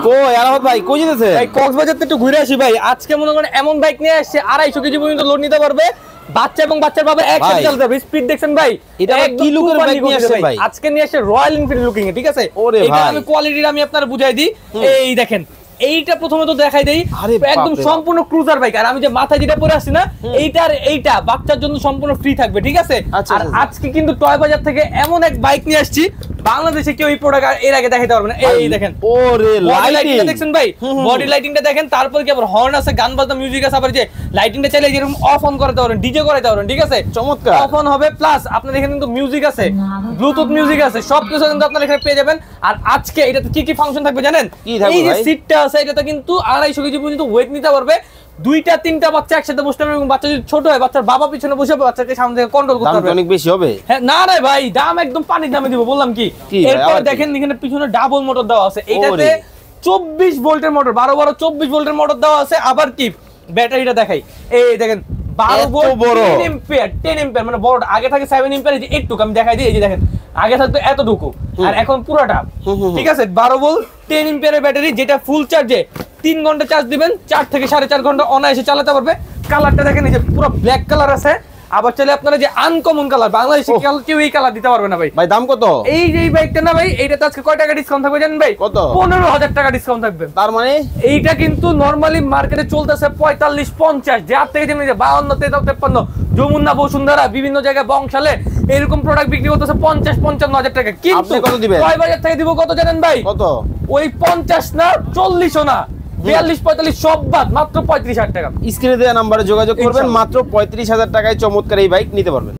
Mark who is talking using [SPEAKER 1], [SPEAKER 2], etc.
[SPEAKER 1] কই আরাফাত ভাই কই যেতেছে?
[SPEAKER 2] এই কক্সবাজার থেকে একটু ঘুরে আসি ভাই। আজকে মনে করেন এমন বাইক নিয়ে আসছে 250 কেজি পর্যন্ত লোড নিতে পারবে, বাচ্চা এবং বাচ্চার বাবা একসাথে চালাতে পারবে। স্পিড দেখছেন ভাই,
[SPEAKER 1] এটা কি লুকের বাইক নিয়ে আসছে ভাই?
[SPEAKER 2] আজকে নিয়ে আসছে রয়্যাল এনফিল্ড লুকিং এ, ঠিক আছে? এটা আমি কোয়ালিটিটা আমি আপনাদের বুঝাই দিই। এই দেখেন, এইটা প্রথমে তো দেখাই দেই, একদম সম্পূর্ণ ক্রুজার বাইক। আর আমি যে মাথায় যেটা পরে আসছি না, এইটা বাচ্চার জন্য সম্পূর্ণ ফ্রি থাকবে, ঠিক আছে? আর আজকে কিন্তু টয় বাজার থেকে এমন এক বাইক নিয়ে আসছি, বাংলাদেশে কেউ এই প্রোডাক্ট এর আগে দেখাইতে পারবে না। এই দেখেন,
[SPEAKER 1] ওরে
[SPEAKER 2] লাইটিংটা দেখছেন ভাই, বডি লাইটিংটা দেখেন, তারপর কি আবার হর্ন আছে, গান বাজনা মিউজিক আছে, আবার যে লাইটিংটা চাইলে যেরকম অফ অন করতে পারেন, ডিজে করাইতে পারেন, ঠিক আছে?
[SPEAKER 1] চমৎকার
[SPEAKER 2] অফ অন হবে, প্লাস আপনাদের এখানে কিন্তু মিউজিক আছে, ব্লুটুথ মিউজিক আছে, সবকিছু কিন্তু আপনারা এখানে পেয়ে যাবেন। আর আজকে এটাতে কি কি ফাংশন থাকবে জানেন? এই যে সিটটা আছে, এটাতে কিন্তু 250 কেজি পর্যন্ত ওয়েট নিতে পারবে। 2-3টা বাচ্চা একসাথে বসতে পারবে, এবং বাচ্চা যদি ছোট হয়, বাচ্চার বাবা পিছনে বসে বাচ্চাকে সামনে থেকে কন্ট্রোল করতে পারবে।
[SPEAKER 1] অনেক বেশি হবে?
[SPEAKER 2] হ্যাঁ, না রে ভাই, দাম একদম পানির দামে দিব, বললাম কি। এরপর দেখেন এখানে পিছনে ডাবল মোটর দেওয়া আছে, এইটাতে 24 ভোল্টের মোটর, 12 24 ভোল্টের মোটর দেওয়া আছে। আবার কি ব্যাটারিটা দেখাই, এই দেখেন 12 ভোল্ট 10 এম্পিয়ার, মানে বড়। আগে থাকে 7 এম্পিয়ার, এই যে একটু আমি দেখাই দিই, এই যে দেখেন আগে থাকতো এতটুকু, আর এখন পুরোটা, ঠিক আছে? 12 ভোল্ট 10 এম্পিয়ারের ব্যাটারি, যেটা ফুল চার্জে 3 ঘন্টা চার্জ দিবেন, 4 থেকে 4.5 ঘন্টা অনায়াসে চালাতে পারবে। কালারটা দেখেন, এই যে পুরো ব্ল্যাক কালার আছে। আবার চলে আপনারা যে আনকমন কালার, বাংলাদেশে কেউ এই কালার দিতে পারবে না ভাই।
[SPEAKER 1] ভাই দাম কত?
[SPEAKER 2] এই যে বাইকটা না ভাই, এইটাতে আজকে কয় টাকা ডিসকাউন্ট থাকবে জানেন ভাই?
[SPEAKER 1] কত?
[SPEAKER 2] 15,000 টাকা ডিসকাউন্ট থাকবে।
[SPEAKER 1] তার মানে
[SPEAKER 2] এইটা কিন্তু নরমালি মার্কেটে চলতেছে 45-50, যার থেকে যেমন 52-53, যমুনা, বসুন্ধরা, বিভিন্ন জায়গায়, বংশালে এরকম প্রোডাক্ট বিক্রি করতেছে 50-55,000 টাকা। কিন্তু
[SPEAKER 1] কত দিবেন?
[SPEAKER 2] কয় বাজার থেকে দিব কত জানেন ভাই?
[SPEAKER 1] কত?
[SPEAKER 2] ওই 50 না, 40ও না, 42-45 সব বাদ, মাত্র 35,000 টাকা।
[SPEAKER 1] স্ক্রিনে দেওয়া নম্বরে যোগাযোগ করবেন, মাত্র 35,000 টাকায় চমৎকার এই বাইক নিতে পারবেন।